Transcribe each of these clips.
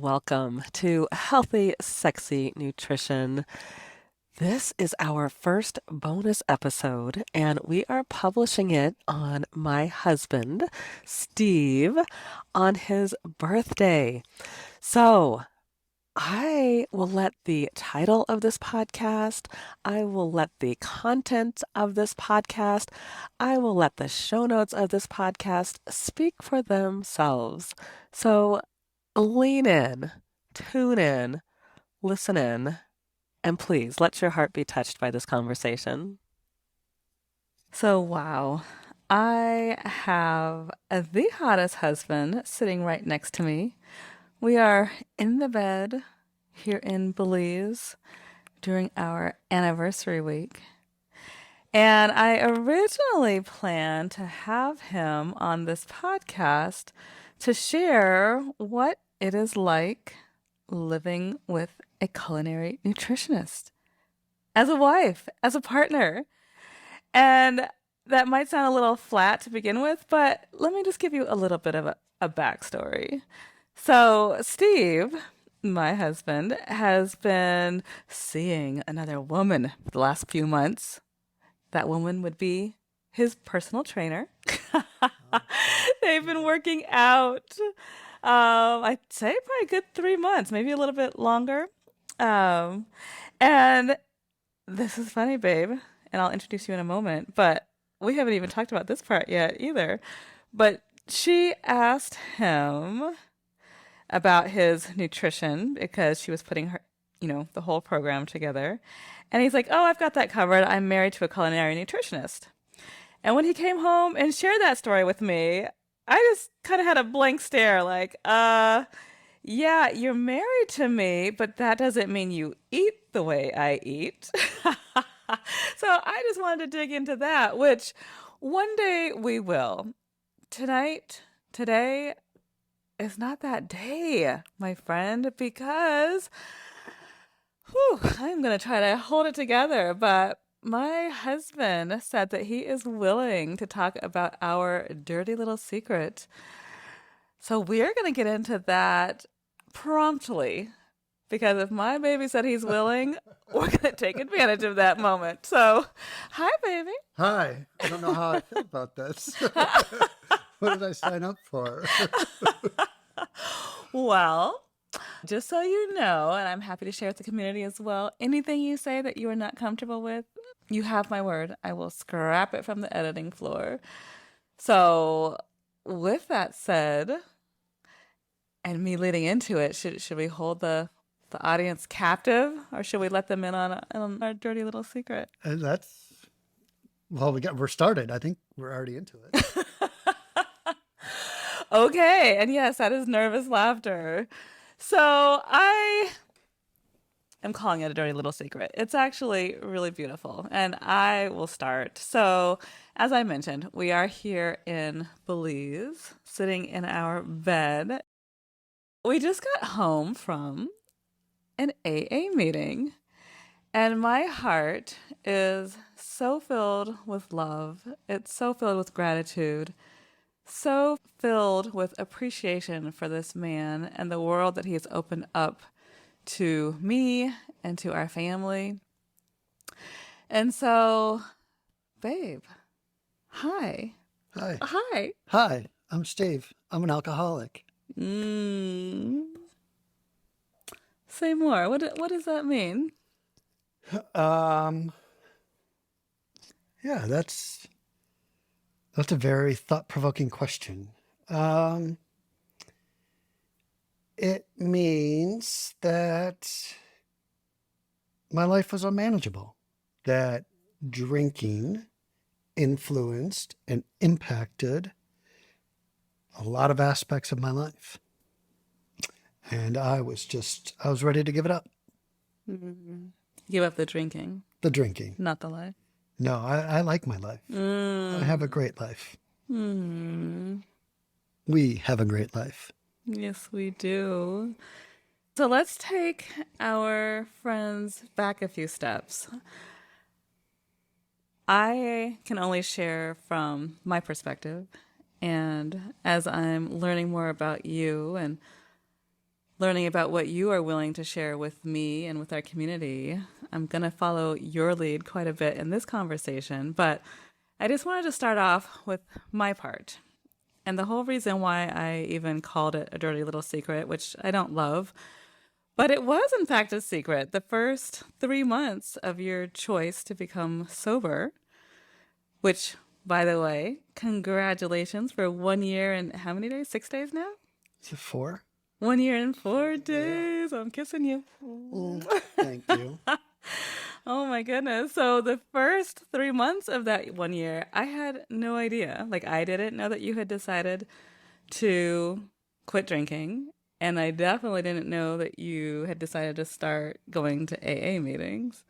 Welcome to Healthy, Sexy Nutrition. This is our first bonus episode, and we are publishing it on my husband, Steve, on his birthday. So, I will let the title of this podcast, I will let the content of this podcast, I will let the show notes of this podcast speak for themselves. So, lean in, tune in, listen in, and please let your heart be touched by this conversation. So, wow, I have the hottest husband sitting right next to me. We are in the bed here in Belize during our anniversary week. And I originally planned to have him on this podcast to share what it is like living with a culinary nutritionist as a wife, as a partner. And that might sound a little flat to begin with, but let me just give you a little bit of a backstory. So, Steve, my husband, has been seeing another woman for the last few months. That woman would be his personal trainer. They've been working out, I'd say probably a good 3 months, maybe a little bit longer. Um, and this is funny, babe, and I'll introduce you in a moment, but we haven't even talked about this part yet either. But she asked him about his nutrition because she was putting the whole program together. And he's like, "Oh, I've got that covered. I'm married to a culinary nutritionist." And when he came home and shared that story with me, I just kind of had a blank stare like, yeah, you're married to me, but that doesn't mean you eat the way I eat. So I just wanted to dig into that, which one day we will. Today is not that day, my friend, because I'm going to try to hold it together. But my husband said that he is willing to talk about our dirty little secret. So we're going to get into that promptly because if my baby said he's willing, we're going to take advantage of that moment. So, hi, baby. Hi, I don't know how I feel about this. What did I sign up for? Well, just so you know, and I'm happy to share with the community as well, anything you say that you are not comfortable with, you have my word. I will scrap it from the editing floor. So, with that said, and me leading into it, should we hold the audience captive, or should we let them in on our dirty little secret? And we're started. I think we're already into it. Okay, and yes, that is nervous laughter. So I am calling it a dirty little secret. It's actually really beautiful, and I will start. So, as I mentioned, we are here in Belize, sitting in our bed. We just got home from an AA meeting, and my heart is so filled with love. It's so filled with gratitude, so filled with appreciation for this man and the world that he has opened up to me and to our family. And so, babe, hi. Hi. Hi. Hi, I'm Steve. I'm an alcoholic. Mm. Say more. What does that mean? Um, yeah, that's a very thought-provoking question. Um, it means that my life was unmanageable, that drinking influenced and impacted a lot of aspects of my life. And I was ready to give it up. Mm. Give up the drinking, The drinking. not the life. No, I like my life. I have a great life. Mm. We have a great life. Yes, we do. So let's take our friends back a few steps. I can only share from my perspective. And as I'm learning more about you and learning about what you are willing to share with me and with our community. I'm going to follow your lead quite a bit in this conversation, but I just wanted to start off with my part. And the whole reason why I even called it a dirty little secret, which I don't love, but it was in fact a secret. The first 3 months of your choice to become sober, which, by the way, congratulations for 1 year and how many days? 6 days now? Is it 4? 1 year and four Yeah. days. I'm kissing you. Thank you. Oh my goodness. So the first 3 months of that 1 year, I had no idea. Like, I didn't know that you had decided to quit drinking. And I definitely didn't know that you had decided to start going to AA meetings.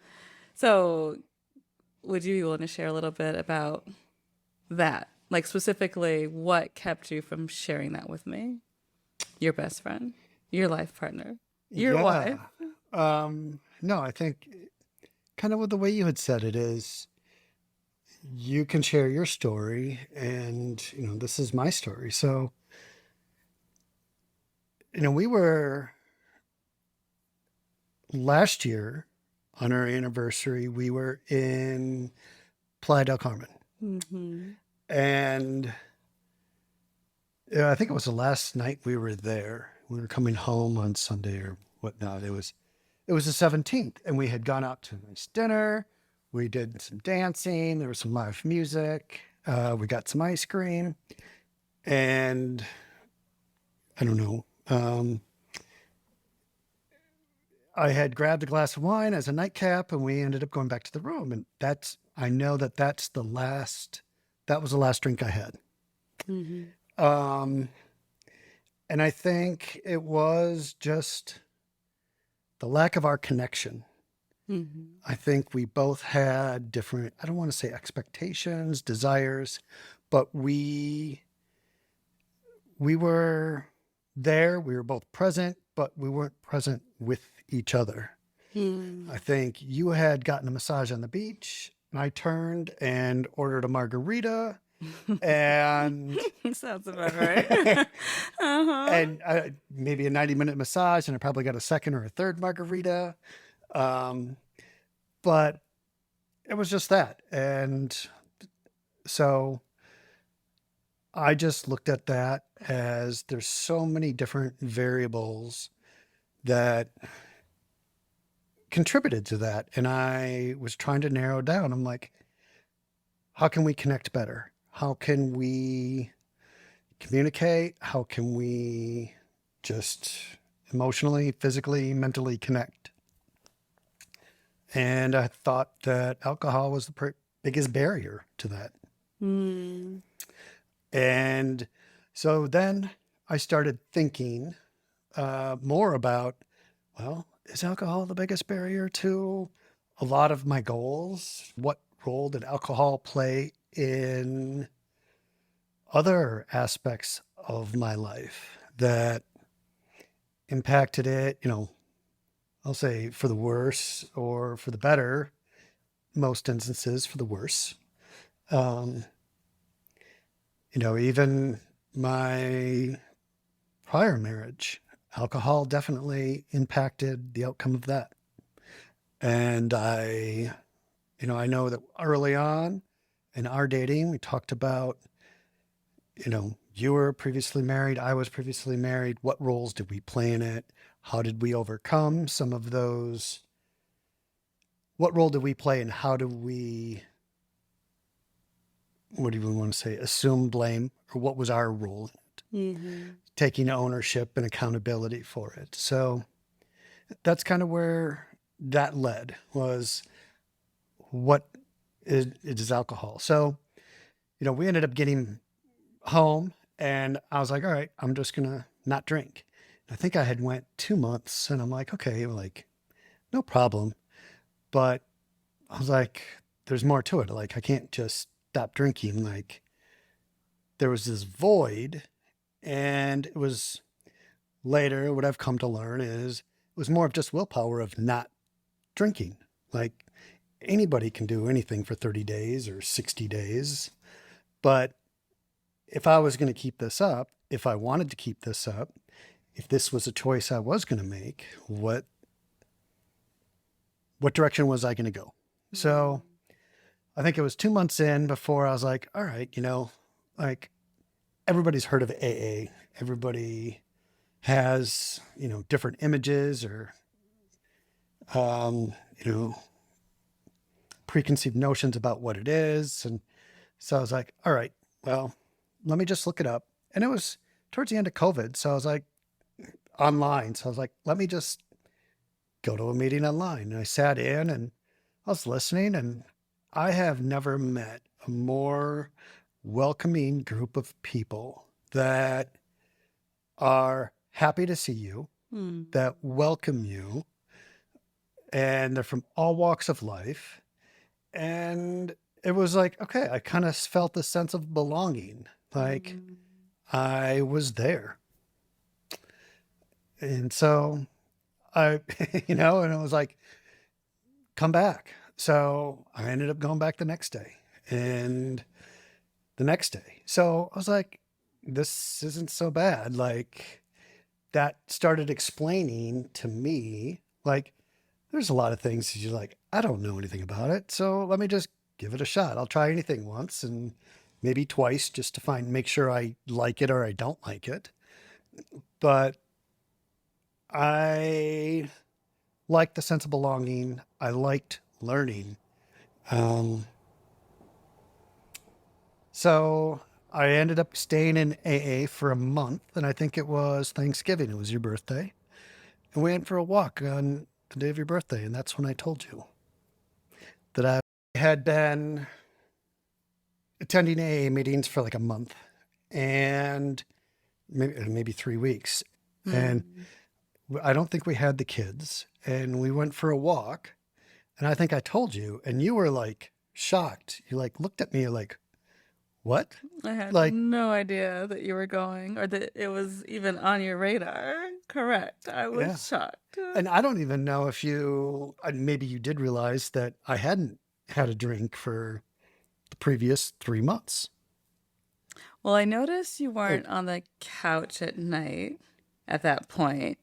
So, would you be willing to share a little bit about that? Like, specifically, what kept you from sharing that with me? Your best friend, your life partner, your wife. Yeah. No, I think kind of with the way you had said it is you can share your story and, this is my story. So, we were last year on our anniversary, we were in Playa del Carmen. Mm-hmm. And I think it was the last night we were there. We were coming home on Sunday or whatnot. It was the 17th, and we had gone out to a nice dinner. We did some dancing. There was some live music. We got some ice cream, and I don't know. I had grabbed a glass of wine as a nightcap, and we ended up going back to the room. And I know that that was the last drink I had. Mm-hmm. And I think it was just the lack of our connection. Mm-hmm. I think we both had different, I don't want to say expectations, desires, but we were there, we were both present, but we weren't present with each other. Mm. I think you had gotten a massage on the beach, and I turned and ordered a margarita, and Sounds about right. Uh-huh. and maybe a 90-minute massage, and I probably got a second or a third margarita. But it was just that. And so I just looked at that as there's so many different variables that contributed to that. And I was trying to narrow down. I'm like, how can we connect better? How can we communicate? How can we just emotionally, physically, mentally connect? And I thought that alcohol was the biggest barrier to that. Mm. And so then I started thinking more about, well, is alcohol the biggest barrier to a lot of my goals? What role did alcohol play in other aspects of my life that impacted it, I'll say for the worse or for the better, most instances for the worse. Even my prior marriage, alcohol definitely impacted the outcome of that. And I know that early on in our dating, we talked about, you were previously married, I was previously married. What roles did we play in it? How did we overcome some of those? What role did we play and how do we, what do we want to say, assume blame, or what was our role in it? Mm-hmm. Taking ownership and accountability for it. So that's kind of where that led, was what is alcohol. So, we ended up getting home and I was like, all right, I'm just going to not drink. I think I had went 2 months and I'm like, okay, like no problem. But I was like, there's more to it. Like, I can't just stop drinking. Like, there was this void. And it was later, what I've come to learn is it was more of just willpower of not drinking. Like, anybody can do anything for 30 days or 60 days. But if I was going to keep this up, if I wanted to keep this up, if this was a choice I was going to make, what direction was I going to go? So I think it was 2 months in before I was like, all right, like everybody's heard of AA. Everybody has, different images or, um, you know, preconceived notions about what it is. And so I was like, all right, well, let me just look it up. And it was towards the end of COVID. So I was like, online. So I was like, let me just go to a meeting online. And I sat in and I was listening, and I have never met a more welcoming group of people that are happy to see you, Hmm. that welcome you, and they're from all walks of life. And it was like, okay, I kind of felt a sense of belonging. Like Mm. I was there. And so I, and it was like, come back. So I ended up going back the next day and the next day. So I was like, this isn't so bad. Like that started explaining to me, like, there's a lot of things that you're like, I don't know anything about it. So let me just give it a shot. I'll try anything once and maybe twice just to make sure I like it or I don't like it. But I liked the sense of belonging. I liked learning. Um, so I ended up staying in AA for a month, and I think it was Thanksgiving. It was your birthday. And we went for a walk on the day of your birthday, and that's when I told you that I had been attending AA meetings for like a month and maybe 3 weeks. And I don't think we had the kids, and we went for a walk. And I think I told you, and you were like shocked. You like looked at me like, what? I had Like, no idea that you were going or that it was even on your radar. Correct. I yeah. was shocked. And I don't even know if maybe you did realize that I hadn't had a drink for the previous 3 months. Well, I noticed you weren't on the couch at night at that point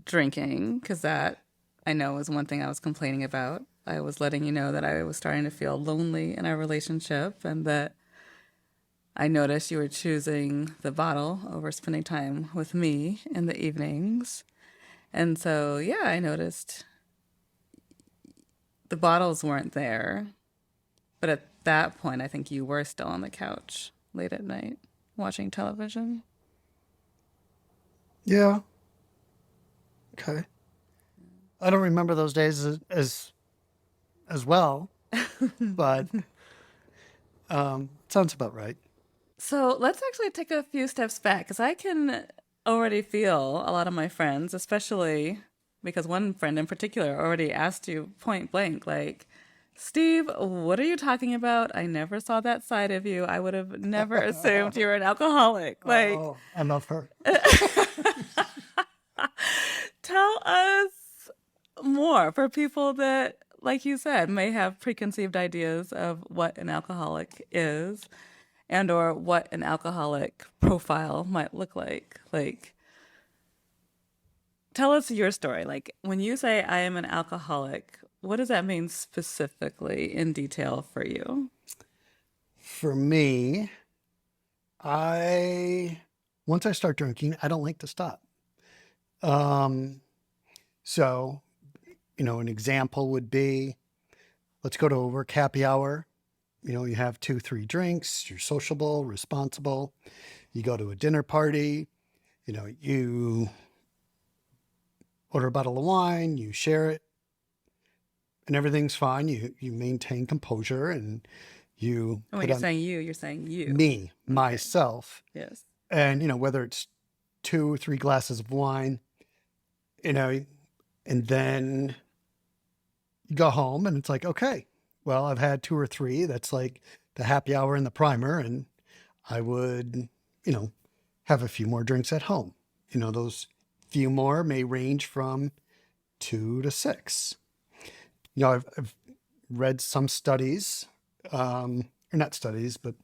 drinking, because that I know was one thing I was complaining about. I was letting you know that I was starting to feel lonely in our relationship, and that I noticed you were choosing the bottle over spending time with me in the evenings. And so, yeah, I noticed the bottles weren't there. But at that point, I think you were still on the couch late at night watching television. Yeah. Okay. I don't remember those days as well, but sounds about right. So let's actually take a few steps back, because I can already feel a lot of my friends, especially because one friend in particular already asked you point blank, like, Steve, what are you talking about? I never saw that side of you. I would have never assumed you were an alcoholic. Like, Oh, I love her. tell us more for people that, like you said, may have preconceived ideas of what an alcoholic is and or what an alcoholic profile might look like. Like, tell us your story. Like, when you say I am an alcoholic, what does that mean specifically in detail for you? For me, once I start drinking, I don't like to stop. So, an example would be, let's go to a work happy hour. You have 2, 3 drinks, you're sociable, responsible. You go to a dinner party, you order a bottle of wine, you share it, and everything's fine. You maintain composure, and you And when put you're on saying you're saying you. me, myself, Yes. and whether it's 2, 3 glasses of wine, and then you go home and it's like, okay, well, I've had 2 or 3. That's like the happy hour and the primer. And I would, have a few more drinks at home. Those few more may range from 2 to 6. I've read some studies, or not studies, but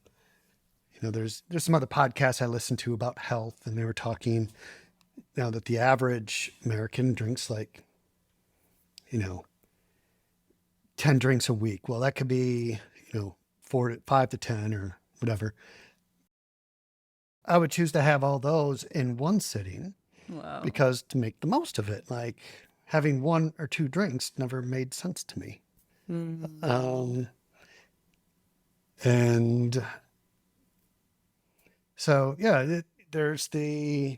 there's some other podcasts I listened to about health, and they were talking now that the average American drinks like, you know, 10 drinks a week. Well, that could be, 5 to 10 or whatever. I would choose to have all those in one sitting Wow. because to make the most of it, like having one or two drinks never made sense to me. Mm. And so, yeah, there's the,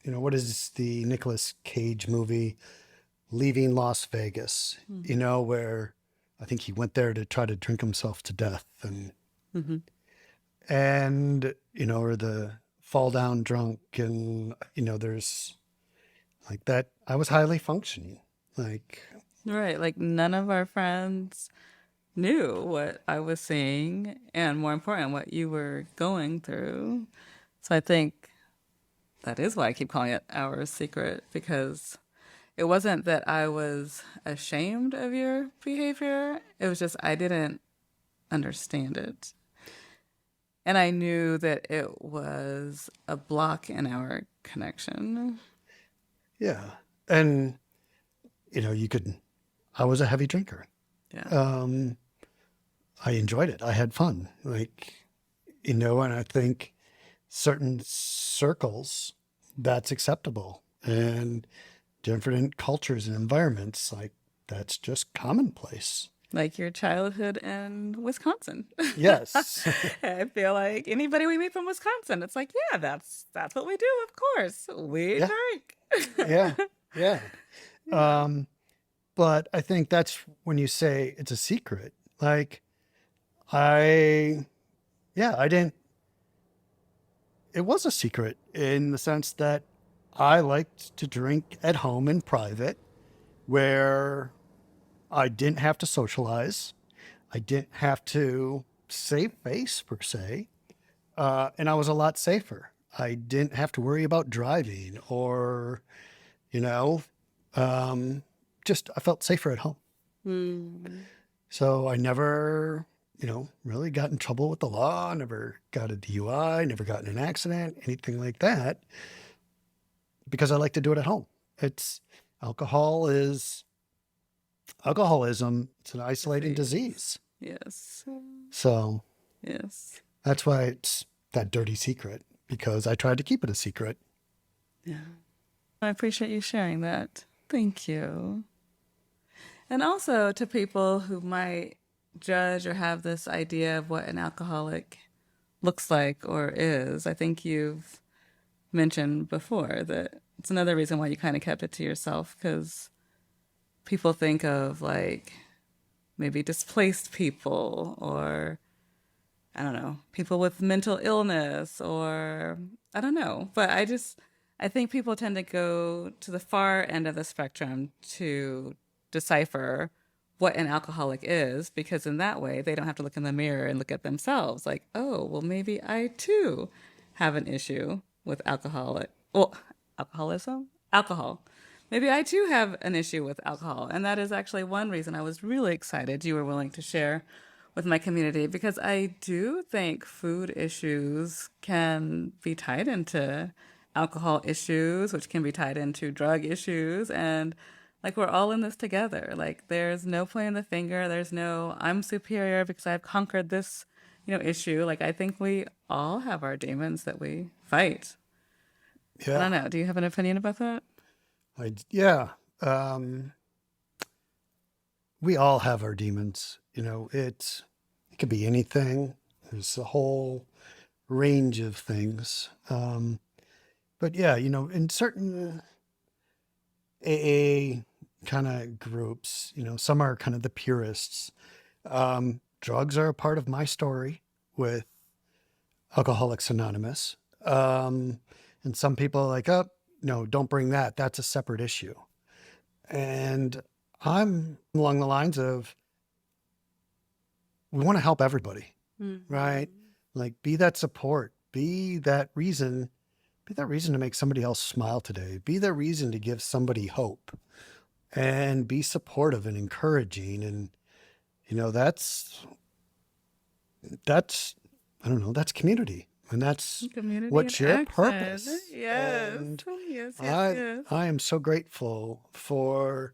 what is the Nicolas Cage movie, Leaving Las Vegas, where I think he went there to try to drink himself to death Mm-hmm. or the fall down drunk. And, there's like that. I was highly functioning. Like, Right. Like none of our friends knew what I was seeing and more important, what you were going through. So I think that is why I keep calling it our secret because it wasn't that I was ashamed of your behavior. It was just I didn't understand it. And I knew that it was a block in our connection. yeah. And, I was a heavy drinker. Yeah. I enjoyed it. I had fun. Like, and I think certain circles that's acceptable and different cultures and environments, like that's just commonplace. Like your childhood in Wisconsin. Yes. I feel like anybody we meet from Wisconsin, it's like, yeah, that's what we do, of course. We Yeah. drink. Yeah. Yeah. But I think that's when you say it's a secret. Like I didn't, it was a secret in the sense that I liked to drink at home in private where I didn't have to socialize. I didn't have to save face per se. And I was a lot safer. I didn't have to worry about driving or, you know, just I felt safer at home. Mm. So I never, really got in trouble with the law, never got a DUI, never got in an accident, anything like that, because I like to do it at home. It's alcoholism. It's an isolating disease. Yes. So Yes. that's why it's that dirty secret, because I tried to keep it a secret. Yeah. I appreciate you sharing that. Thank you. And also to people who might judge or have this idea of what an alcoholic looks like or is, I think you've mentioned before that it's another reason why you kind of kept it to yourself because people think of like maybe displaced people or I don't know, people with mental illness or I don't know. But I think people tend to go to the far end of the spectrum to decipher what an alcoholic is because in that way they don't have to look in the mirror and look at themselves like, oh, well, maybe I too have an issue with alcohol. Maybe I too have an issue with alcohol. And that is actually one reason I was really excited you were willing to share with my community because I do think food issues can be tied into alcohol issues, which can be tied into drug issues. And like we're all in this together. Like there's no pointing the finger. There's no I'm superior because I've conquered this, issue. Like I think we all have our demons that we fight. I don't Yeah. know. Do you have an opinion about that? Yeah. We all have our demons. It could be anything. There's a whole range of things. But yeah, in certain AA kind of groups, some are kind of the purists. Drugs are a part of my story with Alcoholics Anonymous. And some people are like, oh, no, don't bring that. That's a separate issue. And I'm along the lines of, we want to help everybody, right? Like be that support, be that reason to make somebody else smile today, be that reason to give somebody hope and be supportive and encouraging. And, that's, I don't know, that's community. And that's Community and what's your accent. purpose. Yes. And Yes, yes, I yes. I am so grateful for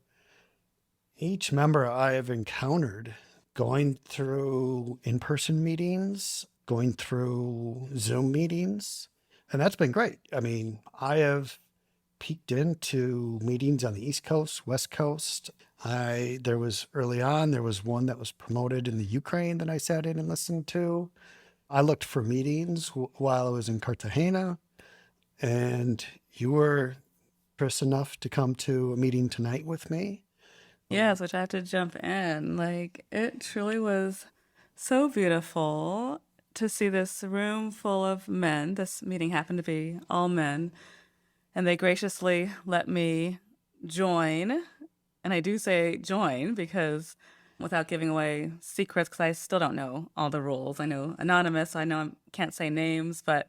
each member I have encountered, going through in-person meetings, going through Zoom meetings, and that's been great. I mean, I have peeked into meetings on the East Coast, West Coast. There was early on, there was one that was promoted in the Ukraine that I sat in and listened to. I looked for meetings while I was in Cartagena, and you were Chris enough to come to a meeting tonight with me. Yes, which I have to jump in. Like, it truly was so beautiful to see this room full of men. This meeting happened to be all men, and they graciously let me join. And I do say join because without giving away secrets, because I still don't know all the rules. I know anonymous, I know I can't say names, but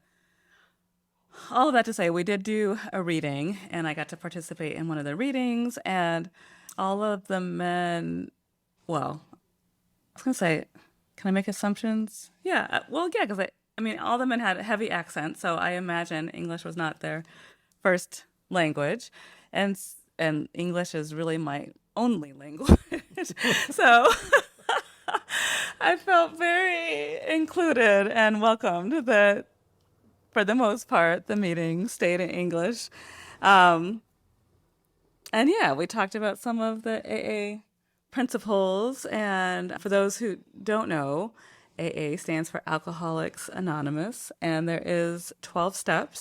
all of that to say, we did do a reading, and I got to participate in one of the readings, and all of the men, well, I was gonna say, can I make assumptions? Yeah, well, yeah, because I mean, all the men had heavy accents, so I imagine English was not their first language, and English is really my only language. So I felt very included and welcomed that for the most part, the meeting stayed in English. Um, and yeah, we talked about some of the AA principles. And for those who don't know, AA stands for Alcoholics Anonymous. And there is 12 steps.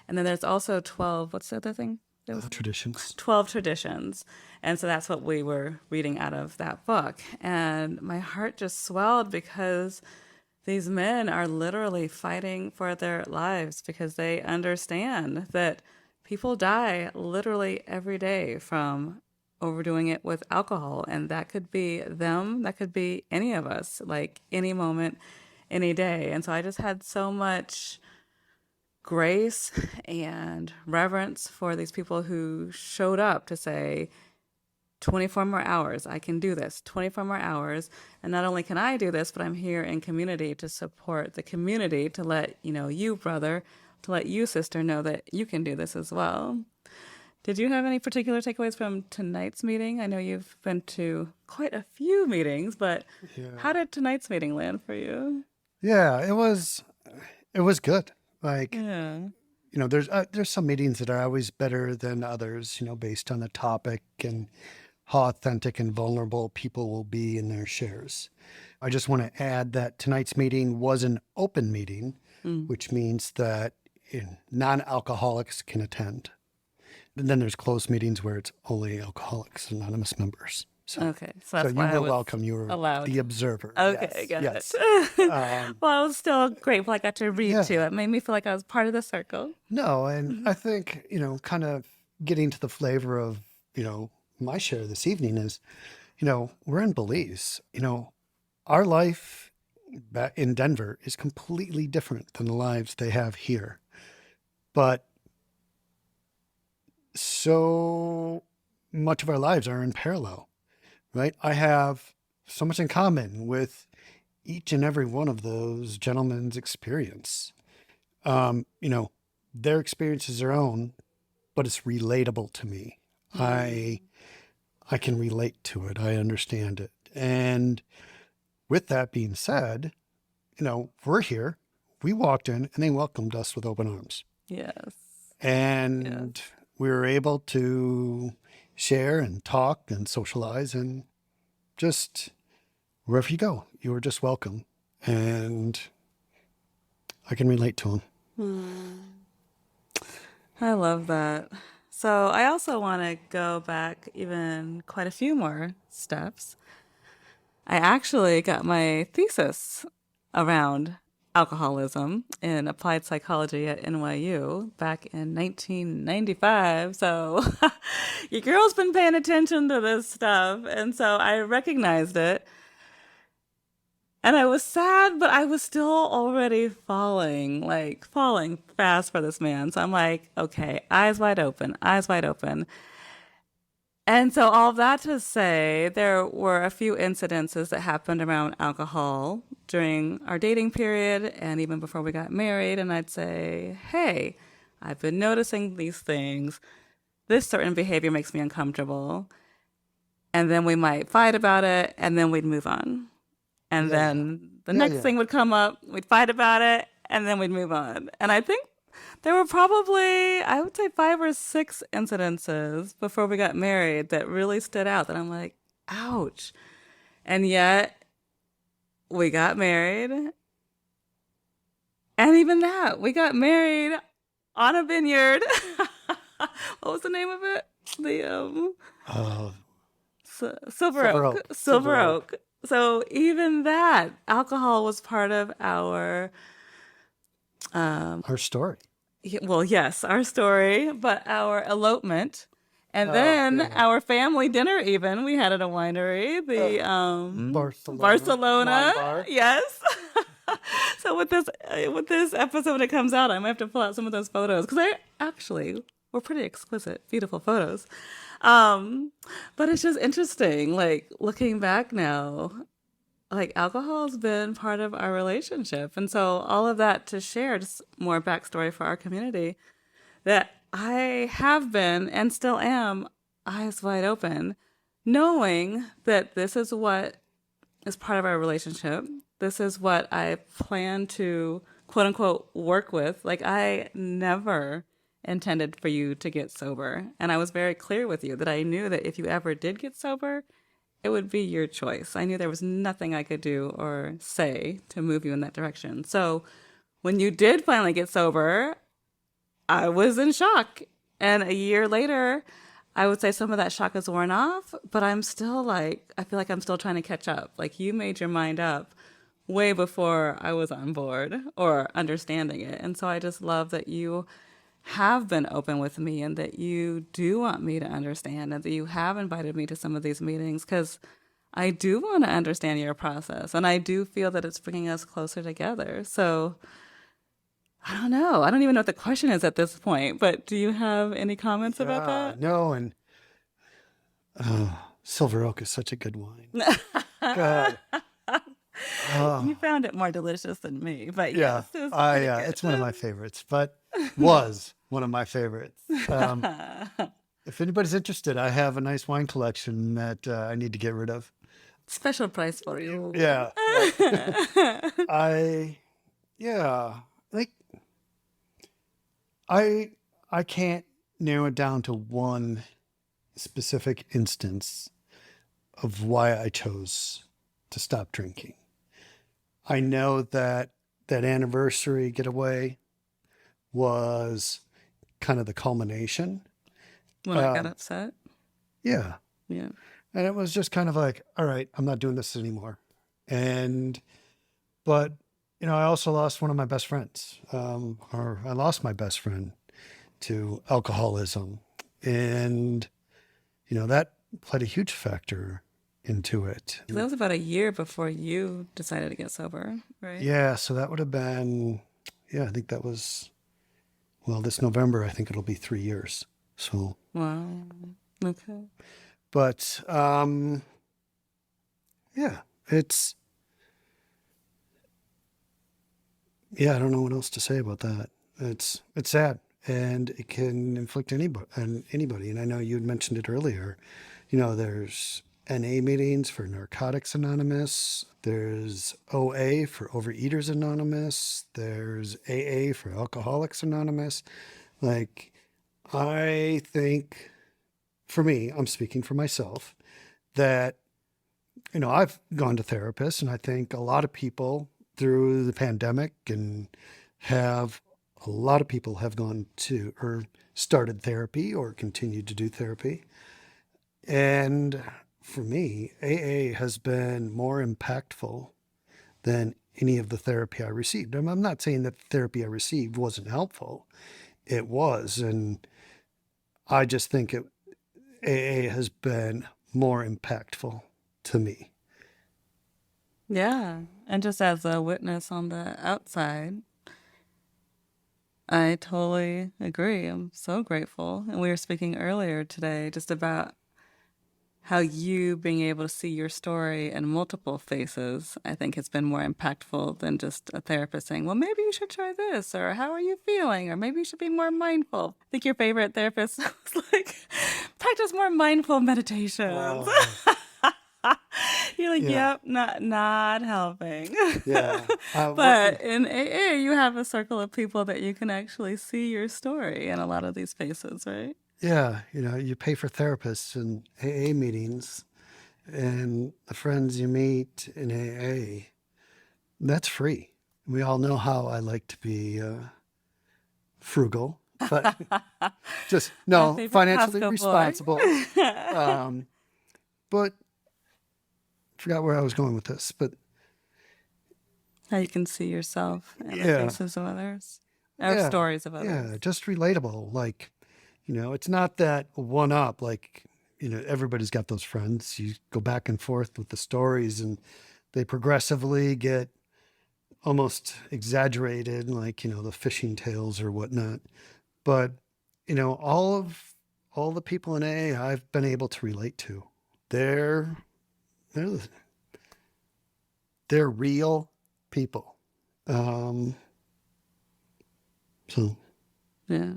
And then there's also 12, what's the other thing? There was Traditions. 12 traditions. And so that's what we were reading out of that book. And my heart just swelled because these men are literally fighting for their lives because they understand that people die literally every day from overdoing it with alcohol. And that could be them, that could be any of us, like any moment, any day. And so I just had so much grace and reverence for these people who showed up to say, 24 more hours. I can do this. 24 more hours. And not only can I do this, but I'm here in community to support the community, to let, you, brother, to let you, sister, know that you can do this as well. Did you have any particular takeaways from tonight's meeting? I know you've been to quite a few meetings, but how did tonight's meeting land for you? Yeah, it was good. Like, Yeah. there's some meetings that are always better than others, based on the topic and how authentic and vulnerable people will be in their shares. I just want to add that tonight's meeting was an open meeting, which means that non-alcoholics can attend. And then there's closed meetings where it's only Alcoholics Anonymous members. So, Okay, so that's you why I were was welcome. You were allowed. the observer. Okay, got Yes. it. Well, I was still grateful I got to read Yeah. too. It made me feel like I was part of the circle. No, and I think, kind of getting to the flavor of, my share this evening is, we're in Belize. Our life back in Denver is completely different than the lives they have here. But so much of our lives are in parallel, right? I have so much in common with each and every one of those gentlemen's experience. Their experience is their own, but it's relatable to me. I can relate to it. I understand it. And with that being said, we're here. We walked in and they welcomed us with open arms. Yes. And we were able to share and talk and socialize, and just wherever you go, you were just welcome. And I can relate to them. I love that. So I also want to go back even quite a few more steps. I actually got my thesis around alcoholism in applied psychology at NYU back in 1995. So your girl's been paying attention to this stuff. And so I recognized it. And I was sad, but I was still already falling fast for this man. So I'm like, okay, eyes wide open, eyes wide open. And so all that to say, there were a few incidences that happened around alcohol during our dating period and even before we got married. And I'd say, hey, I've been noticing these things. This certain behavior makes me uncomfortable. And then we might fight about it and then we'd move on. And Yeah. then the Yeah, next yeah. thing would come up, we'd fight about it, and then we'd move on. And I think there were probably, I would say, 5 or 6 incidences before we got married that really stood out that I'm like, ouch. And yet we got married. And even that, we got married on a vineyard. What was the name of it? The Uh, Silver Silver Oak. Oak. Silver Silver Oak. Oak. So even that, alcohol was part of our, Our story. well, yes, our story, but our elopement. And Oh, then yeah. our family dinner, even we had at a winery, the Barcelona. Barcelona. Wine bar. Yes. So with this episode when it comes out, I might have to pull out some of those photos because I actually were pretty exquisite, beautiful photos. But it's just interesting, like looking back now, like alcohol's been part of our relationship. And so all of that to share, just more backstory for our community, that I have been and still am eyes wide open, knowing that this is what is part of our relationship. This is what I plan to quote unquote work with. Like I never intended for you to get sober. And I was very clear with you that I knew that if you ever did get sober, it would be your choice. I knew there was nothing I could do or say to move you in that direction. So when you did finally get sober, I was in shock. And a year later, I would say some of that shock has worn off, but I'm still like, I feel like I'm still trying to catch up. Like you made your mind up way before I was on board or understanding it. And so I just love that you have been open with me and that you do want me to understand and that you have invited me to some of these meetings because I do want to understand your process and I do feel that it's bringing us closer together. So I don't know. I don't even know what the question is at this point, but do you have any comments about Yeah, that? no, and Silver Oak is such a good wine. God. You found it more delicious than me, but Yeah, yes, it was pretty yeah, good. it's one of my favorites, but was one of my favorites. If anybody's interested, I have a nice wine collection that I need to get rid of. Special price for you. Yeah, I, yeah, like I can't narrow it down to one specific instance of why I chose to stop drinking. I know that that anniversary getaway was kind of the culmination. When I got Um, upset. yeah. Yeah. And it was just kind of like, all right, I'm not doing this anymore. And, but, I also lost one of my best friends, or I lost my best friend to alcoholism. And, that played a huge factor into it. 'Cause that was about a year before you decided to get sober, right? Yeah. So that would have been, yeah, I think that was, well, this November, I think it'll be 3 years. So, Wow. Okay. but, yeah, yeah, I don't know what else to say about that. It's sad and it can inflict anybody. And I know you had mentioned it earlier. There's NA meetings for Narcotics Anonymous. There's OA for Overeaters Anonymous. There's AA for Alcoholics Anonymous. Like, I think for me, I'm speaking for myself, that, I've gone to therapists and I think a lot of people through the pandemic and a lot of people have gone to or started therapy or continued to do therapy. And for me, AA has been more impactful than any of the therapy I received. I'm not saying that the therapy I received wasn't helpful. It was. And I just think AA has been more impactful to me. Yeah. And just as a witness on the outside, I totally agree. I'm so grateful. And we were speaking earlier today just about how you being able to see your story in multiple faces, I think has been more impactful than just a therapist saying, well, maybe you should try this, or how are you feeling, or maybe you should be more mindful. I think your favorite therapist was like, practice more mindful meditations. Oh, You're like, yeah, yep, not helping. yeah. But in AA, you have a circle of people that you can actually see your story in a lot of these faces, right? Yeah, you pay for therapists and AA meetings and the friends you meet in AA. That's free. We all know how I like to be frugal, but just My no, favorite financially Costco boy. responsible. Um, but forgot where I was going with this. But How you can see yourself in the yeah, faces of others, or yeah, stories of others. yeah, just relatable. Like, it's not that one up. Like, everybody's got those friends. You go back and forth with the stories, and they progressively get almost exaggerated, like, the fishing tales or whatnot. But, all the people in AA I've been able to relate to. They're they're they're real people. Um, so Yeah.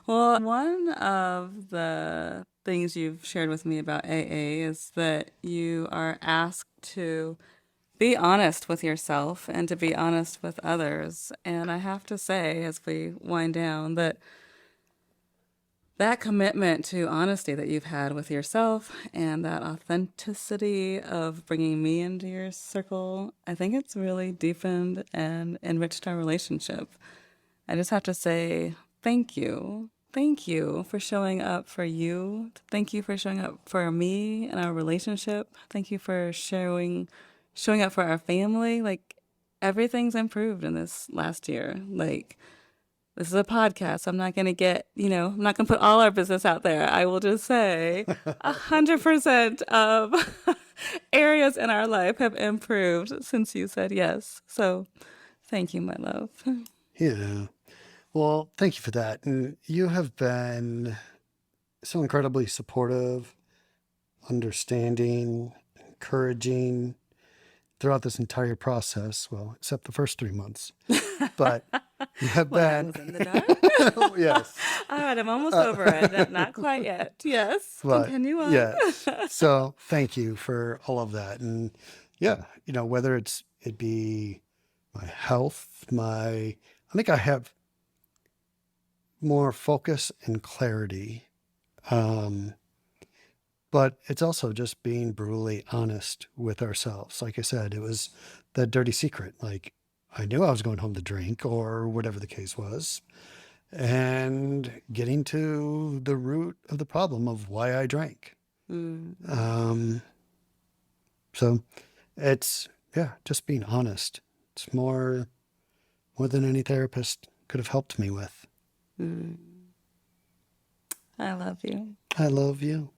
Well, one of the things you've shared with me about AA is that you are asked to be honest with yourself and to be honest with others. And I have to say, as we wind down, that commitment to honesty that you've had with yourself and that authenticity of bringing me into your circle, I think it's really deepened and enriched our relationship. I just have to say thank you. Thank you for showing up for you. Thank you for showing up for me and our relationship. Thank you for showing up for our family. like everything's improved in this last year. This is a podcast. I'm not going to I'm not going to put all our business out there. I will just say 100% of areas in our life have improved since you said yes. So thank you, my love. yeah. Well, thank you for that. And you have been so incredibly supportive, understanding, encouraging throughout this entire process. Well, except the first 3 months. But you have When I been, was in the dark. yes. All right, I'm almost Uh, over it. Not quite yet. Yes, but continue on. yes. So thank you for all of that. And yeah, whether it be my health, I think I have more focus and clarity. Um, but it's also just being brutally honest with ourselves. Like I said, it was that dirty secret. Like I knew I was going home to drink or whatever the case was, and getting to the root of the problem of why I drank. Mm, Um, so it's, yeah, just being honest. It's more than any therapist could have helped me with. mm. I love you. I love you.